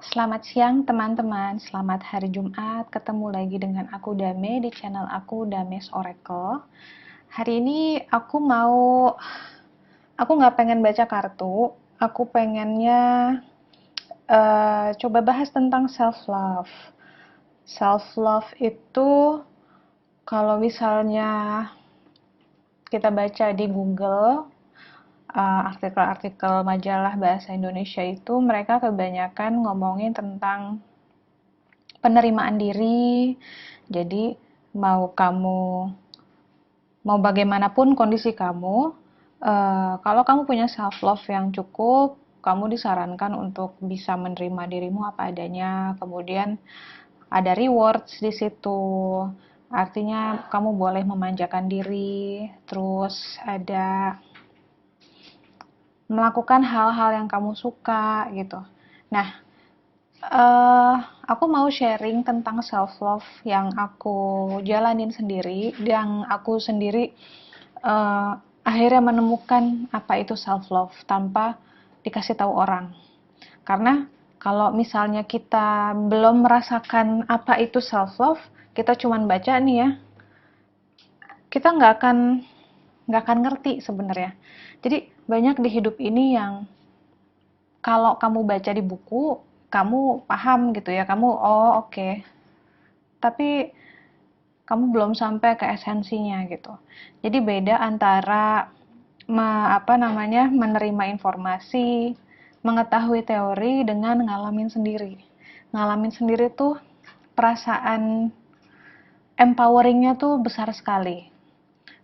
Selamat siang teman-teman, selamat hari Jumat, ketemu lagi dengan aku Dame di channel aku Dames Oracle. Hari ini aku nggak pengen baca kartu, aku pengennya coba bahas tentang self love. Self love itu kalau misalnya kita baca di Google, artikel-artikel majalah bahasa Indonesia itu mereka kebanyakan ngomongin tentang penerimaan diri. Jadi mau bagaimanapun kondisi kamu, kalau kamu punya self love yang cukup, kamu disarankan untuk bisa menerima dirimu apa adanya. Kemudian ada rewards di situ. Artinya kamu boleh memanjakan diri, terus ada melakukan hal-hal yang kamu suka gitu. Nah, aku mau sharing tentang self love yang aku jalanin sendiri, yang aku sendiri akhirnya menemukan apa itu self love tanpa dikasih tahu orang. Karena kalau misalnya kita belum merasakan apa itu self love, kita cuman baca nih ya, kita nggak akan ngerti sebenarnya. Jadi banyak di hidup ini yang kalau kamu baca di buku, kamu paham gitu ya, kamu oh oke. Tapi kamu belum sampai ke esensinya gitu. Jadi beda antara menerima informasi, mengetahui teori dengan ngalamin sendiri. Ngalamin sendiri tuh perasaan empoweringnya tuh besar sekali.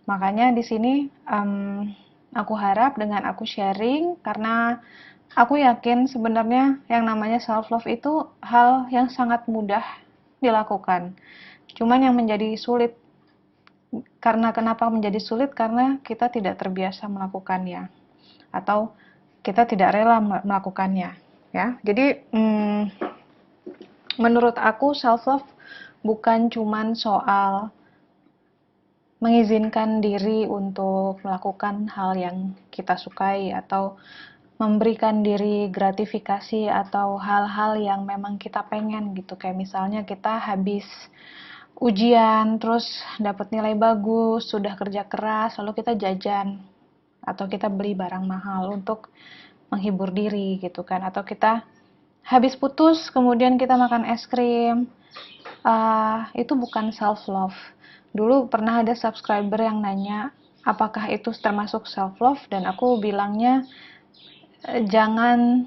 Makanya di sini aku harap dengan aku sharing, karena aku yakin sebenarnya yang namanya self love itu hal yang sangat mudah dilakukan. Cuman yang menjadi sulit, karena kenapa menjadi sulit? Karena kita tidak terbiasa melakukannya atau kita tidak rela melakukannya, ya. Jadi menurut aku self love bukan cuman soal mengizinkan diri untuk melakukan hal yang kita sukai atau memberikan diri gratifikasi atau hal-hal yang memang kita pengen gitu. Kayak misalnya kita habis ujian terus dapat nilai bagus, sudah kerja keras, lalu kita jajan atau kita beli barang mahal untuk menghibur diri gitu kan, atau kita habis putus kemudian kita makan es krim. Itu bukan self love. Dulu pernah ada subscriber yang nanya apakah itu termasuk self love, dan aku bilangnya jangan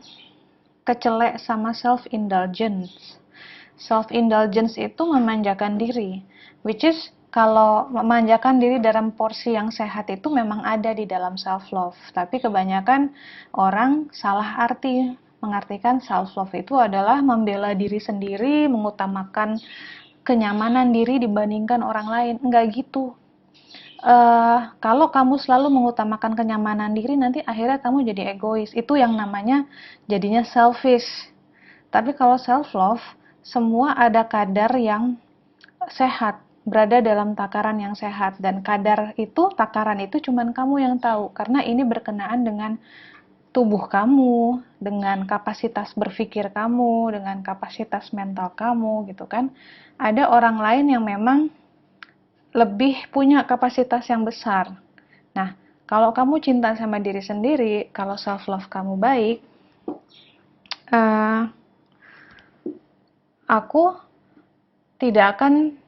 kecelek sama self indulgence. Self indulgence itu memanjakan diri, which is kalau memanjakan diri dalam porsi yang sehat itu memang ada di dalam self love, tapi kebanyakan orang salah arti mengartikan self love itu adalah membela diri sendiri, mengutamakan kenyamanan diri dibandingkan orang lain. Enggak gitu. Kalau kamu selalu mengutamakan kenyamanan diri, nanti akhirnya kamu jadi egois. Itu yang namanya jadinya selfish. Tapi kalau self love, semua ada kadar yang sehat, berada dalam takaran yang sehat, dan takaran itu cuman kamu yang tahu, karena ini berkenaan dengan tubuh kamu, dengan kapasitas berpikir kamu, dengan kapasitas mental kamu gitu kan. Ada orang lain yang memang lebih punya kapasitas yang besar. Nah, kalau kamu cinta sama diri sendiri, kalau self love kamu baik, aku tidak akan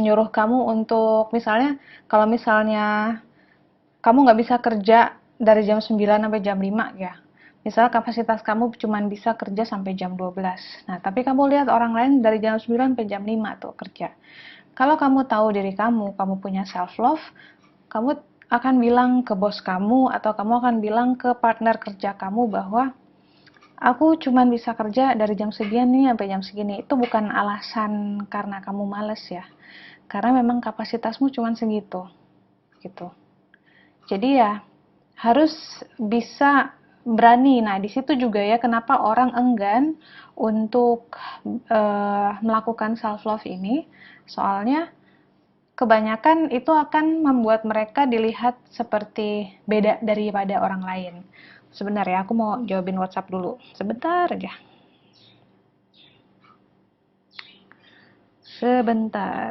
nyuruh kamu untuk kalau misalnya kamu nggak bisa kerja dari jam 9 sampai jam 5 ya. Misal kapasitas kamu cuma bisa kerja sampai jam 12. Nah, tapi kamu lihat orang lain dari jam 9 sampai jam 5 tuh kerja. Kalau kamu tahu diri kamu punya self love, kamu akan bilang ke bos kamu atau kamu akan bilang ke partner kerja kamu bahwa aku cuma bisa kerja dari jam segini sampai jam segini. Itu bukan alasan karena kamu males ya. Karena memang kapasitasmu cuma segitu. Gitu. Jadi ya harus bisa berani. Nah, di situ juga ya kenapa orang enggan untuk melakukan self love ini. Soalnya kebanyakan itu akan membuat mereka dilihat seperti beda daripada orang lain. Sebentar ya, aku mau jawabin WhatsApp dulu. Sebentar aja. sebentar.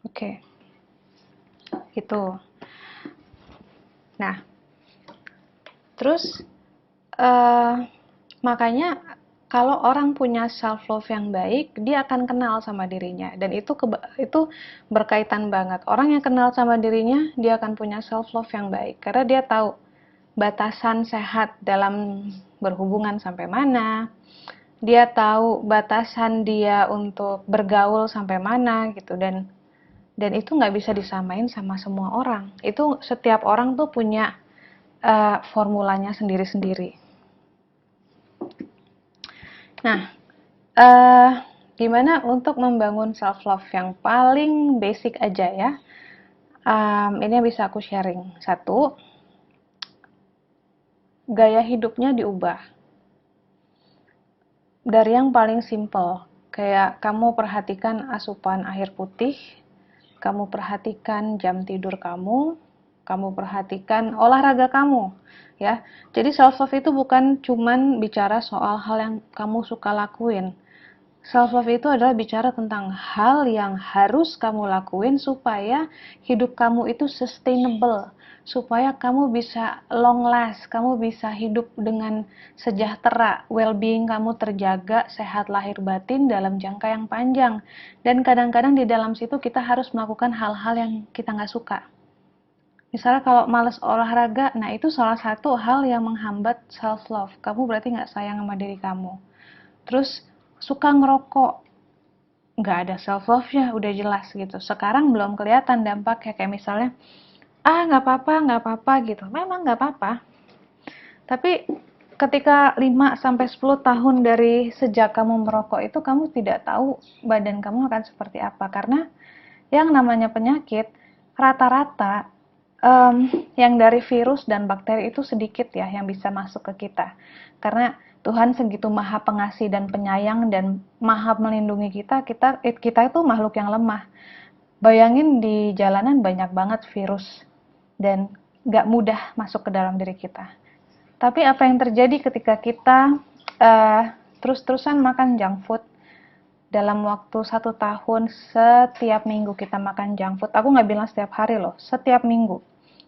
Oke, gitu. Nah, terus makanya kalau orang punya self love yang baik, dia akan kenal sama dirinya, dan itu berkaitan banget. Orang yang kenal sama dirinya, dia akan punya self love yang baik karena dia tahu batasan sehat dalam berhubungan sampai mana. Dia tahu batasan dia untuk bergaul sampai mana gitu, dan itu nggak bisa disamain sama semua orang. Itu setiap orang tuh punya formulanya sendiri-sendiri. Nah, gimana untuk membangun self love yang paling basic aja ya? Ini bisa aku sharing. Satu, gaya hidupnya diubah. Dari yang paling simple, kayak kamu perhatikan asupan air putih, kamu perhatikan jam tidur kamu perhatikan olahraga kamu, ya. Jadi self love itu bukan cuman bicara soal hal yang kamu suka lakuin. Self love itu adalah bicara tentang hal yang harus kamu lakuin supaya hidup kamu itu sustainable, supaya kamu bisa long last, kamu bisa hidup dengan sejahtera, well-being kamu terjaga, sehat lahir batin dalam jangka yang panjang. Dan kadang-kadang di dalam situ kita harus melakukan hal-hal yang kita nggak suka. Misalnya kalau males olahraga, nah itu salah satu hal yang menghambat self love. Kamu berarti nggak sayang sama diri kamu. Terus suka ngerokok, nggak ada self love ya, udah jelas gitu. Sekarang belum kelihatan dampaknya, kayak misalnya nggak apa-apa gitu. Memang nggak apa-apa, tapi ketika 5 sampai 10 tahun dari sejak kamu merokok itu, kamu tidak tahu badan kamu akan seperti apa. Karena yang namanya penyakit rata-rata yang dari virus dan bakteri itu sedikit ya yang bisa masuk ke kita. Karena Tuhan segitu maha pengasih dan penyayang dan maha melindungi kita itu makhluk yang lemah. Bayangin di jalanan banyak banget virus dan gak mudah masuk ke dalam diri kita. Tapi apa yang terjadi ketika kita terus-terusan makan junk food? Dalam waktu 1 tahun, setiap minggu kita makan junk food. Aku nggak bilang setiap hari loh, setiap minggu.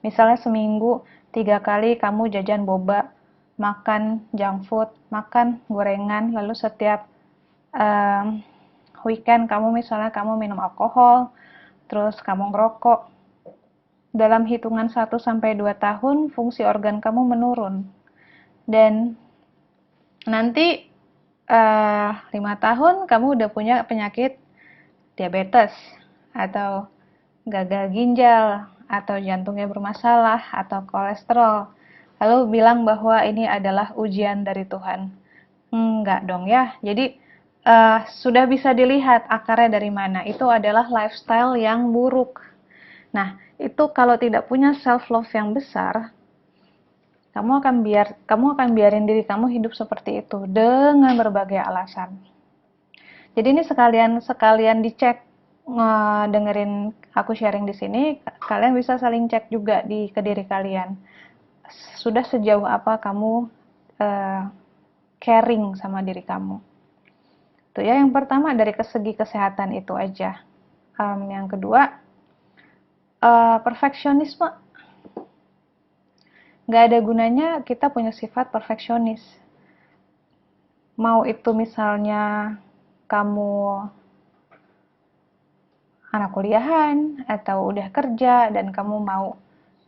Misalnya seminggu 3 kali kamu jajan boba, makan junk food, makan gorengan, lalu setiap weekend kamu minum alkohol, terus kamu ngerokok. Dalam hitungan 1 sampai 2 tahun, fungsi organ kamu menurun. Dan nanti 5 tahun kamu udah punya penyakit diabetes atau gagal ginjal atau jantungnya bermasalah atau kolesterol, lalu bilang bahwa ini adalah ujian dari Tuhan. Enggak dong ya. Jadi sudah bisa dilihat akarnya dari mana. Itu adalah lifestyle yang buruk. Nah, itu kalau tidak punya self love yang besar, kamu akan biarin diri kamu hidup seperti itu dengan berbagai alasan. Jadi ini sekalian dicek, dengerin aku sharing di sini, kalian bisa saling cek juga ke diri kalian. Sudah sejauh apa kamu caring sama diri kamu? Itu ya, yang pertama dari segi kesehatan itu aja. Yang kedua, perfeksionisme. Nggak ada gunanya kita punya sifat perfeksionis. Mau itu misalnya kamu anak kuliahan atau udah kerja dan kamu mau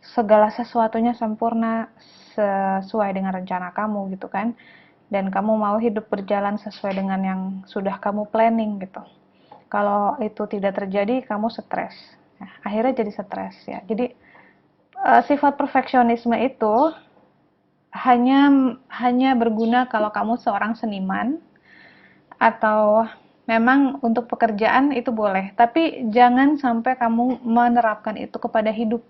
segala sesuatunya sempurna sesuai dengan rencana kamu gitu kan, dan kamu mau hidup berjalan sesuai dengan yang sudah kamu planning gitu. Kalau itu tidak terjadi, kamu stres. Nah, akhirnya jadi stres ya. Jadi sifat perfeksionisme itu hanya berguna kalau kamu seorang seniman, atau memang untuk pekerjaan itu boleh, tapi jangan sampai kamu menerapkan itu kepada hidup.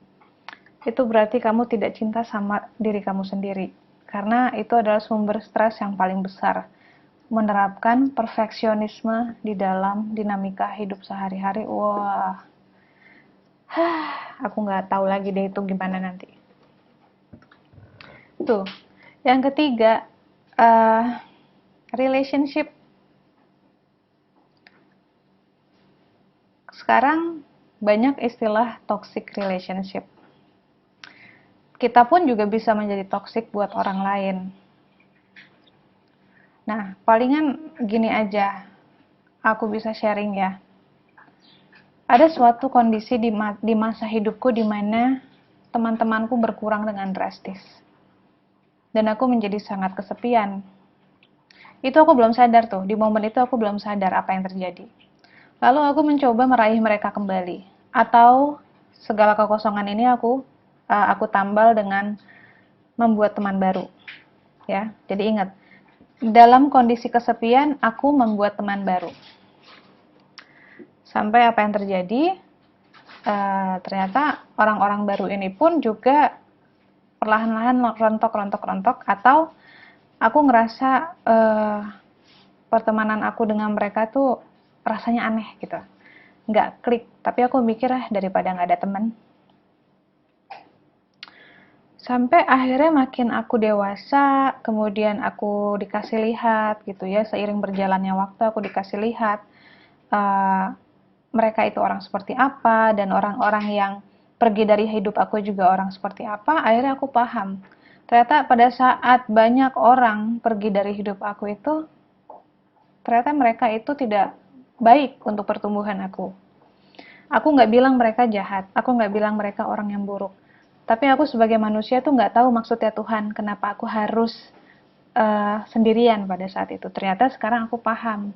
Itu berarti kamu tidak cinta sama diri kamu sendiri, karena itu adalah sumber stres yang paling besar. Menerapkan perfeksionisme di dalam dinamika hidup sehari-hari, wah, aku nggak tahu lagi deh itu gimana nanti. Tuh, Yang ketiga, relationship. Sekarang banyak istilah toxic relationship. Kita pun juga bisa menjadi toxic buat orang lain. Nah, palingan gini aja, aku bisa sharing ya. Ada suatu kondisi di masa hidupku di mana teman-temanku berkurang dengan drastis. Dan aku menjadi sangat kesepian. Itu aku belum sadar tuh, di momen itu aku belum sadar apa yang terjadi. Lalu aku mencoba meraih mereka kembali. Atau segala kekosongan ini aku tambal dengan membuat teman baru. Ya, jadi ingat, dalam kondisi kesepian aku membuat teman baru. Sampai apa yang terjadi? Ternyata orang-orang baru ini pun juga perlahan-lahan rontok atau aku ngerasa pertemanan aku dengan mereka tuh rasanya aneh gitu, nggak klik. Tapi aku mikir daripada nggak ada teman. Sampai akhirnya makin aku dewasa, kemudian aku dikasih lihat gitu ya, seiring berjalannya waktu aku dikasih lihat mereka itu orang seperti apa, dan orang-orang yang pergi dari hidup aku juga orang seperti apa. Akhirnya aku paham, ternyata pada saat banyak orang pergi dari hidup aku itu, ternyata mereka itu tidak baik untuk pertumbuhan aku. Aku nggak bilang mereka jahat, aku nggak bilang mereka orang yang buruk. Tapi aku sebagai manusia tuh nggak tahu maksudnya Tuhan, kenapa aku harus sendirian pada saat itu. Ternyata sekarang aku paham.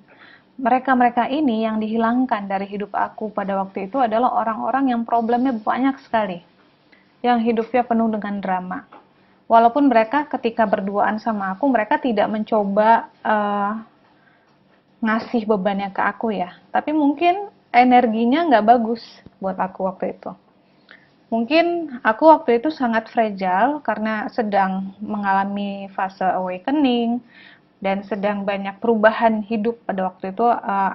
Mereka-mereka ini yang dihilangkan dari hidup aku pada waktu itu adalah orang-orang yang problemnya banyak sekali. Yang hidupnya penuh dengan drama. Walaupun mereka ketika berduaan sama aku, mereka tidak mencoba ngasih bebannya ke aku ya. Tapi mungkin energinya nggak bagus buat aku waktu itu. Mungkin aku waktu itu sangat fragile karena sedang mengalami fase awakening dan sedang banyak perubahan hidup. Pada waktu itu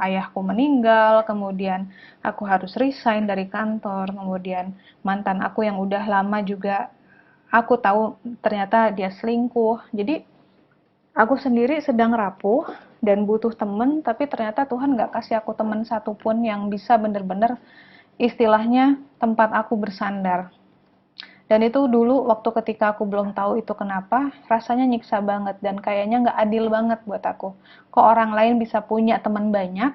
ayahku meninggal, kemudian aku harus resign dari kantor, kemudian mantan aku yang udah lama juga aku tahu ternyata dia selingkuh. Jadi aku sendiri sedang rapuh dan butuh temen, tapi ternyata Tuhan nggak kasih aku temen satupun yang bisa bener-bener istilahnya tempat aku bersandar. Dan itu dulu waktu ketika aku belum tahu itu kenapa, rasanya nyiksa banget dan kayaknya nggak adil banget buat aku. Kok orang lain bisa punya teman banyak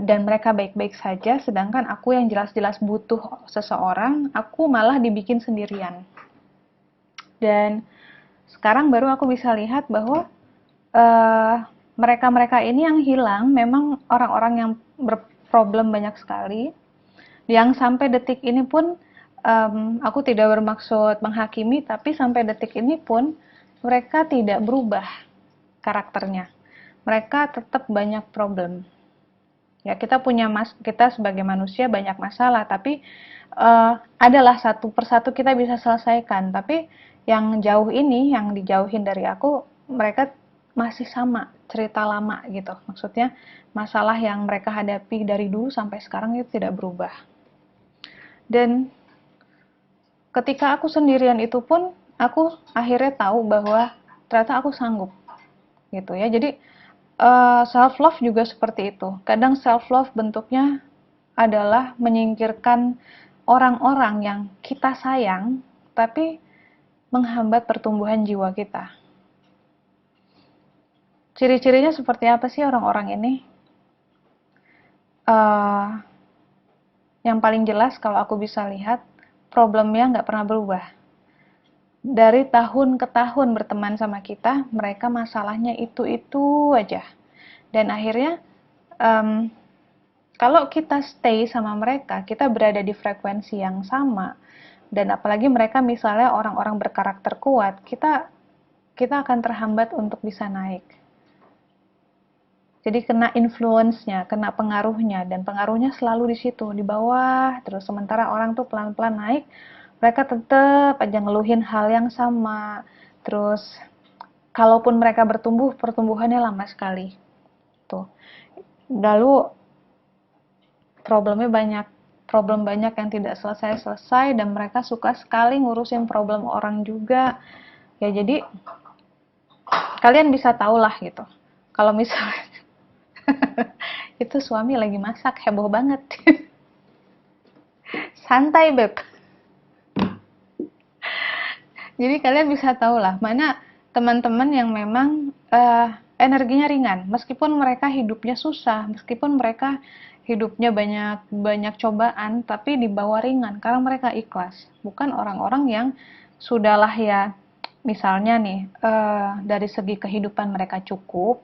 dan mereka baik-baik saja, sedangkan aku yang jelas-jelas butuh seseorang, aku malah dibikin sendirian. Dan sekarang baru aku bisa lihat bahwa mereka-mereka ini yang hilang memang orang-orang yang berproblem banyak sekali, yang sampai detik ini pun aku tidak bermaksud menghakimi, tapi sampai detik ini pun mereka tidak berubah karakternya. Mereka tetap banyak problem. Ya, kita sebagai manusia banyak masalah, tapi adalah satu persatu kita bisa selesaikan. Tapi yang jauh ini, yang dijauhin dari aku, mereka masih sama cerita lama gitu. Maksudnya masalah yang mereka hadapi dari dulu sampai sekarang itu tidak berubah. Dan ketika aku sendirian itu pun aku akhirnya tahu bahwa ternyata aku sanggup gitu ya. Jadi self love juga seperti itu. Kadang self love bentuknya adalah menyingkirkan orang-orang yang kita sayang tapi menghambat pertumbuhan jiwa kita. Ciri-cirinya seperti apa sih orang-orang ini? Yang paling jelas kalau aku bisa lihat, problemnya nggak pernah berubah. Dari tahun ke tahun berteman sama kita, mereka masalahnya itu-itu aja. Dan akhirnya, kalau kita stay sama mereka, kita berada di frekuensi yang sama, dan apalagi mereka misalnya orang-orang berkarakter kuat, kita akan terhambat untuk bisa naik. Jadi kena influence-nya, kena pengaruhnya, dan pengaruhnya selalu di situ, di bawah. Terus sementara orang tuh pelan-pelan naik, mereka tetap aja ngeluhin hal yang sama. Terus kalaupun mereka bertumbuh, pertumbuhannya lama sekali. Tuh. Lalu problem banyak yang tidak selesai-selesai, dan mereka suka sekali ngurusin problem orang juga. Ya jadi kalian bisa tahu lah gitu. Kalau misalnya itu suami lagi masak, heboh banget. Santai, Beb. Jadi kalian bisa tahu lah mana teman-teman yang memang energinya ringan, meskipun mereka hidupnya susah, meskipun mereka hidupnya banyak banyak cobaan, tapi dibawa ringan karena mereka ikhlas. Bukan orang-orang yang sudahlah ya, misalnya nih dari segi kehidupan mereka cukup,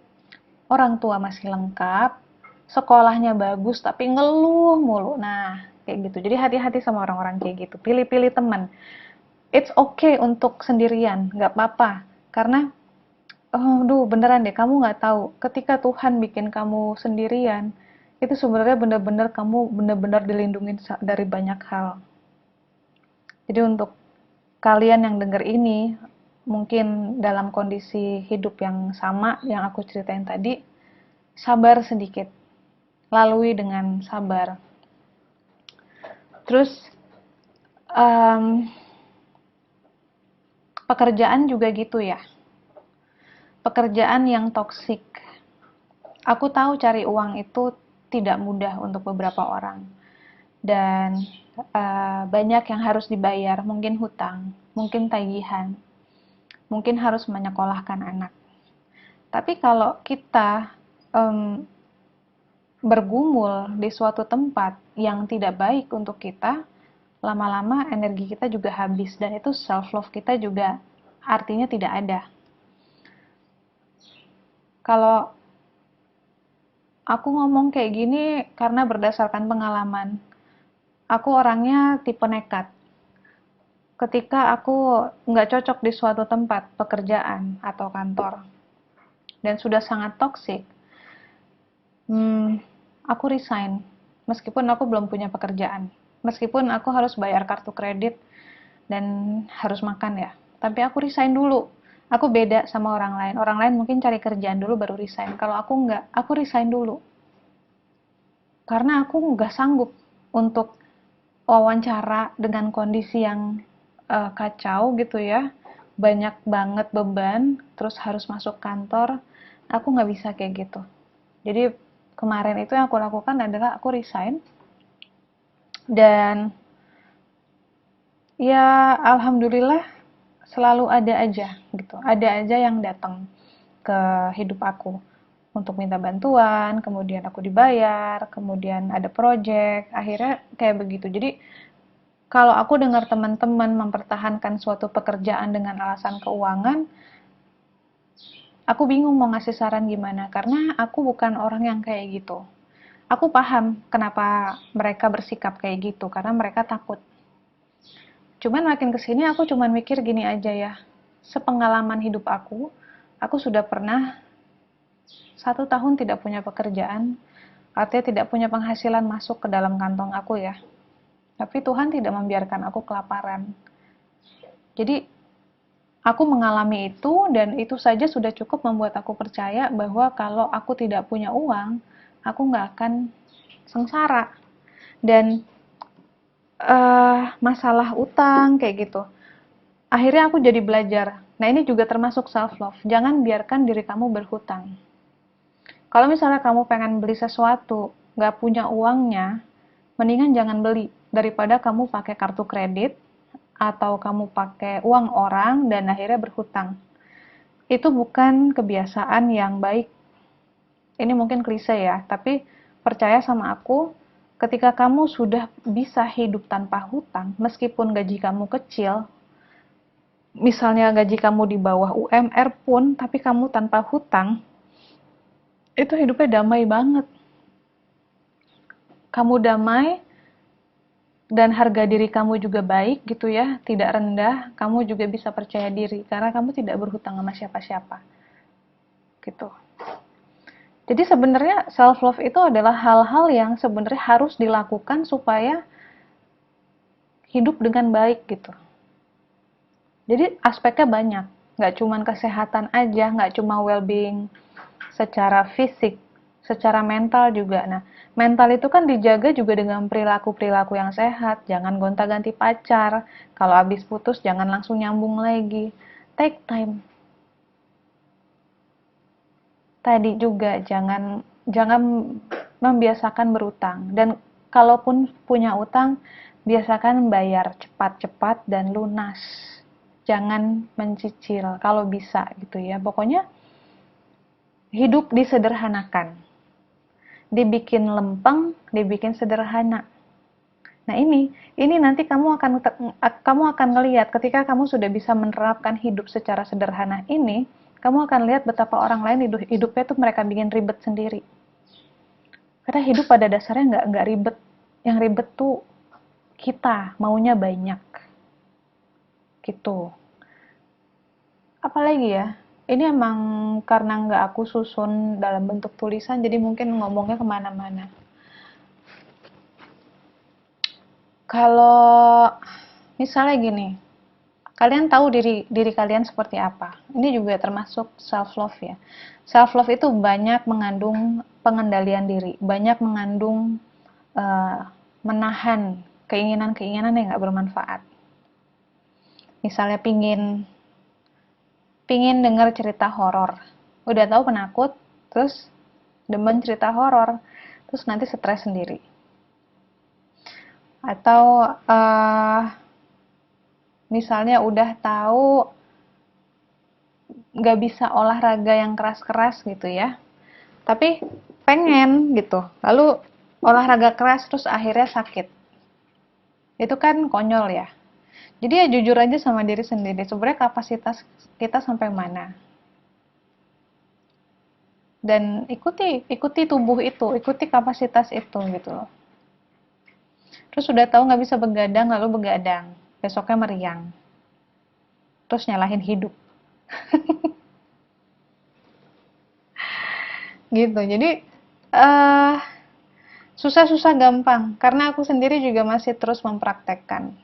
orang tua masih lengkap, sekolahnya bagus tapi ngeluh mulu. Nah, kayak gitu. Jadi hati-hati sama orang-orang kayak gitu. Pilih-pilih teman. It's okay untuk sendirian, nggak apa-apa. Karena, oh, duh, beneran deh, kamu nggak tahu. Ketika Tuhan bikin kamu sendirian, itu sebenarnya bener-bener kamu bener-bener dilindungi dari banyak hal. Jadi untuk kalian yang denger ini, mungkin dalam kondisi hidup yang sama yang aku ceritain tadi, sabar sedikit. Lalui dengan sabar. Terus, um, pekerjaan juga gitu ya. Pekerjaan yang toksik. Aku tahu cari uang itu tidak mudah untuk beberapa orang. Dan banyak yang harus dibayar, mungkin hutang, mungkin tagihan, mungkin harus menyekolahkan anak. Tapi kalau kita bergumul di suatu tempat yang tidak baik untuk kita, lama-lama energi kita juga habis dan itu self love kita juga artinya tidak ada. Kalau aku ngomong kayak gini karena berdasarkan pengalaman. Aku orangnya tipe nekat. Ketika aku nggak cocok di suatu tempat pekerjaan atau kantor dan sudah sangat toksik, aku resign. Meskipun aku belum punya pekerjaan, meskipun aku harus bayar kartu kredit dan harus makan ya, tapi aku resign dulu. Aku beda sama orang lain. Orang lain mungkin cari kerjaan dulu baru resign. Kalau aku nggak, aku resign dulu. Karena aku nggak sanggup untuk wawancara dengan kondisi yang kacau gitu ya. Banyak banget beban, terus harus masuk kantor. Aku nggak bisa kayak gitu. Jadi kemarin itu yang aku lakukan adalah aku resign. Dan ya alhamdulillah selalu ada aja gitu. Ada aja yang datang ke hidup aku untuk minta bantuan, kemudian aku dibayar, kemudian ada project, akhirnya kayak begitu. Jadi kalau aku dengar teman-teman mempertahankan suatu pekerjaan dengan alasan keuangan, aku bingung mau ngasih saran gimana karena aku bukan orang yang kayak gitu. Aku paham kenapa mereka bersikap kayak gitu karena mereka takut. Cuman makin kesini aku cuman mikir gini aja ya, sepengalaman hidup aku sudah pernah 1 tahun tidak punya pekerjaan, artinya tidak punya penghasilan masuk ke dalam kantong aku ya. Tapi Tuhan tidak membiarkan aku kelaparan. Jadi aku mengalami itu dan itu saja sudah cukup membuat aku percaya bahwa kalau aku tidak punya uang, aku nggak akan sengsara. Dan masalah utang kayak gitu. Akhirnya aku jadi belajar. Nah ini juga termasuk self love. Jangan biarkan diri kamu berhutang. Kalau misalnya kamu pengen beli sesuatu, nggak punya uangnya, mendingan jangan beli daripada kamu pakai kartu kredit atau kamu pakai uang orang dan akhirnya berhutang. Itu bukan kebiasaan yang baik. Ini mungkin klise ya, tapi percaya sama aku, ketika kamu sudah bisa hidup tanpa hutang, meskipun gaji kamu kecil, misalnya gaji kamu di bawah UMR pun, tapi kamu tanpa hutang, itu hidupnya damai banget. Kamu damai, dan harga diri kamu juga baik gitu ya, tidak rendah, kamu juga bisa percaya diri, karena kamu tidak berhutang sama siapa-siapa. Gitu. Jadi sebenarnya self love itu adalah hal-hal yang sebenarnya harus dilakukan supaya hidup dengan baik gitu. Jadi aspeknya banyak, nggak cuma kesehatan aja, nggak cuma well-being secara fisik, secara mental juga. Nah, mental itu kan dijaga juga dengan perilaku-perilaku yang sehat. Jangan gonta-ganti pacar. Kalau habis putus jangan langsung nyambung lagi. Take time. tadi juga jangan jangan membiasakan berutang, dan kalaupun punya utang biasakan bayar cepat-cepat dan lunas. Jangan mencicil kalau bisa gitu ya. Pokoknya hidup disederhanakan. Dibikin lempeng, dibikin sederhana. Nah, ini nanti kamu akan ngelihat ketika kamu sudah bisa menerapkan hidup secara sederhana ini, kamu akan lihat betapa orang lain hidupnya tuh mereka bikin ribet sendiri. Karena hidup pada dasarnya nggak ribet. Yang ribet tuh kita maunya banyak. Gitu. Apalagi ya? Ini emang karena nggak aku susun dalam bentuk tulisan, jadi mungkin ngomongnya kemana-mana. Kalau misalnya gini, kalian tahu diri diri kalian seperti apa. Ini juga termasuk self love ya. Self love itu banyak mengandung pengendalian diri, banyak mengandung uh, menahan keinginan-keinginan yang nggak bermanfaat. Misalnya pingin denger cerita horor, udah tahu penakut, terus demen cerita horor, terus nanti stres sendiri. Atau misalnya udah tahu nggak bisa olahraga yang keras-keras gitu ya, tapi pengen gitu, lalu olahraga keras terus akhirnya sakit, itu kan konyol ya. Jadi ya jujur aja sama diri sendiri, sebenarnya kapasitas kita sampai mana, dan ikuti tubuh itu, ikuti kapasitas itu gitu loh. Terus udah tahu nggak bisa begadang, lalu begadang, besoknya meriang, terus nyalahin hidup. Gitu. Jadi uh, susah-susah gampang, karena aku sendiri juga masih terus mempraktekkan.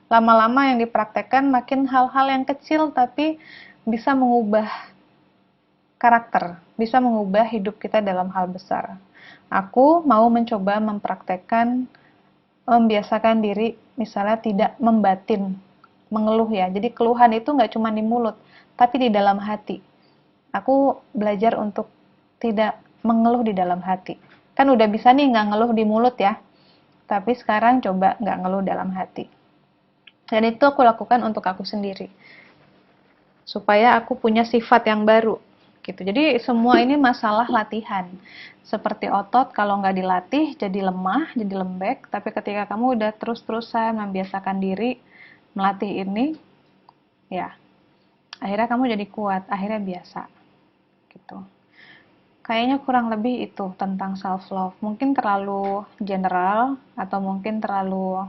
Lama-lama yang dipraktekkan makin hal-hal yang kecil tapi bisa mengubah karakter, bisa mengubah hidup kita dalam hal besar. Aku mau mencoba mempraktekkan, membiasakan diri misalnya tidak membatin, mengeluh ya. Jadi keluhan itu nggak cuma di mulut, tapi di dalam hati. Aku belajar untuk tidak mengeluh di dalam hati. Kan udah bisa nih nggak ngeluh di mulut ya, tapi sekarang coba nggak ngeluh dalam hati. Dan itu aku lakukan untuk aku sendiri, supaya aku punya sifat yang baru gitu. Jadi semua ini masalah latihan. Seperti otot, kalau nggak dilatih jadi lemah, jadi lembek. Tapi ketika kamu udah terus-terusan membiasakan diri melatih ini, ya akhirnya kamu jadi kuat, akhirnya biasa gitu. Kayaknya kurang lebih itu tentang self love. Mungkin terlalu general atau mungkin terlalu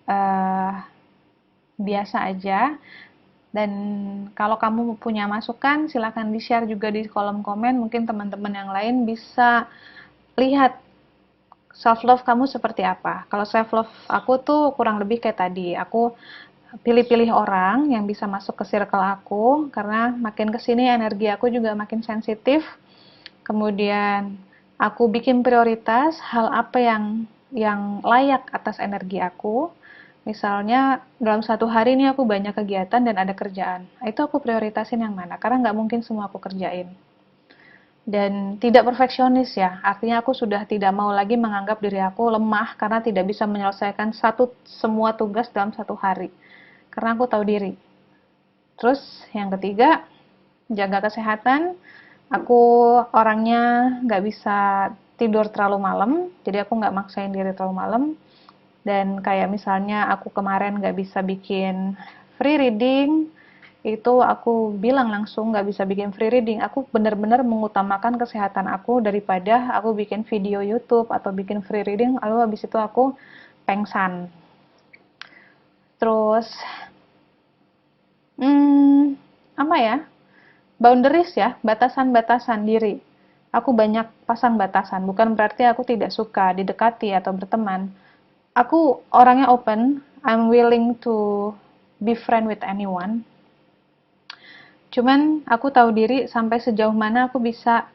uh, biasa aja. Dan kalau kamu punya masukan, silahkan di-share juga di kolom komen. Mungkin teman-teman yang lain bisa lihat self love kamu seperti apa. Kalau self love aku tuh kurang lebih kayak tadi. Aku pilih-pilih orang yang bisa masuk ke circle aku, karena makin kesini energi aku juga makin sensitif. Kemudian aku bikin prioritas hal apa yang layak atas energi aku. Misalnya dalam satu hari ini aku banyak kegiatan dan ada kerjaan, itu aku prioritasin yang mana, karena nggak mungkin semua aku kerjain. Dan tidak perfeksionis ya, artinya aku sudah tidak mau lagi menganggap diri aku lemah karena tidak bisa menyelesaikan semua tugas dalam satu hari, karena aku tahu diri. Terus yang ketiga, jaga kesehatan. Aku orangnya nggak bisa tidur terlalu malam, jadi aku nggak maksain diri terlalu malam. Dan kayak misalnya aku kemarin nggak bisa bikin free reading, itu aku bilang langsung nggak bisa bikin free reading. Aku benar-benar mengutamakan kesehatan aku daripada aku bikin video YouTube atau bikin free reading, lalu habis itu aku pengsan. Terus, apa ya? Boundaries ya, batasan-batasan diri. Aku banyak pasang batasan, bukan berarti aku tidak suka didekati atau berteman. Aku orangnya open, I'm willing to be friend with anyone. Cuman aku tahu diri sampai sejauh mana aku bisa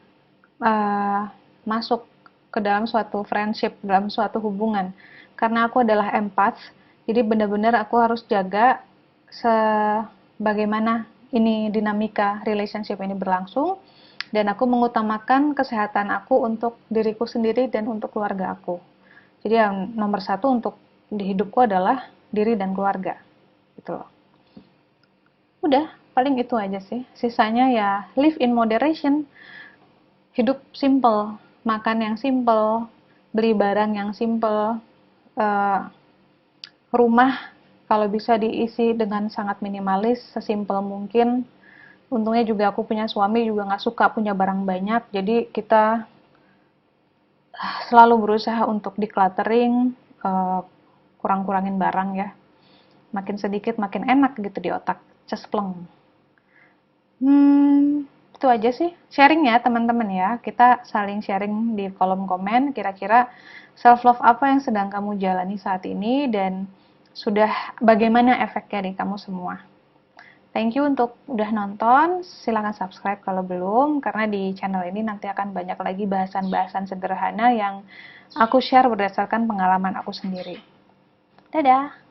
masuk ke dalam suatu friendship, dalam suatu hubungan. Karena aku adalah empath, jadi benar-benar aku harus jaga sebagaimana ini dinamika relationship ini berlangsung. dan aku mengutamakan kesehatan aku untuk diriku sendiri dan untuk keluarga aku. Jadi yang nomor satu untuk di hidupku adalah diri dan keluarga, gitu loh. Udah, paling itu aja sih. Sisanya ya live in moderation, hidup simple, makan yang simple, beli barang yang simple, uh, rumah kalau bisa diisi dengan sangat minimalis, sesimpel mungkin. Untungnya juga aku punya suami juga nggak suka punya barang banyak, jadi kita selalu berusaha untuk decluttering, kurang-kurangin barang ya. Makin sedikit makin enak gitu di otak, cespleng. Itu aja sih sharing ya teman-teman ya. Kita saling sharing di kolom komen kira-kira self love apa yang sedang kamu jalani saat ini dan sudah bagaimana efeknya di kamu semua. Thank you untuk udah nonton. Silahkan subscribe kalau belum karena di channel ini nanti akan banyak lagi bahasan-bahasan sederhana yang aku share berdasarkan pengalaman aku sendiri. Dadah.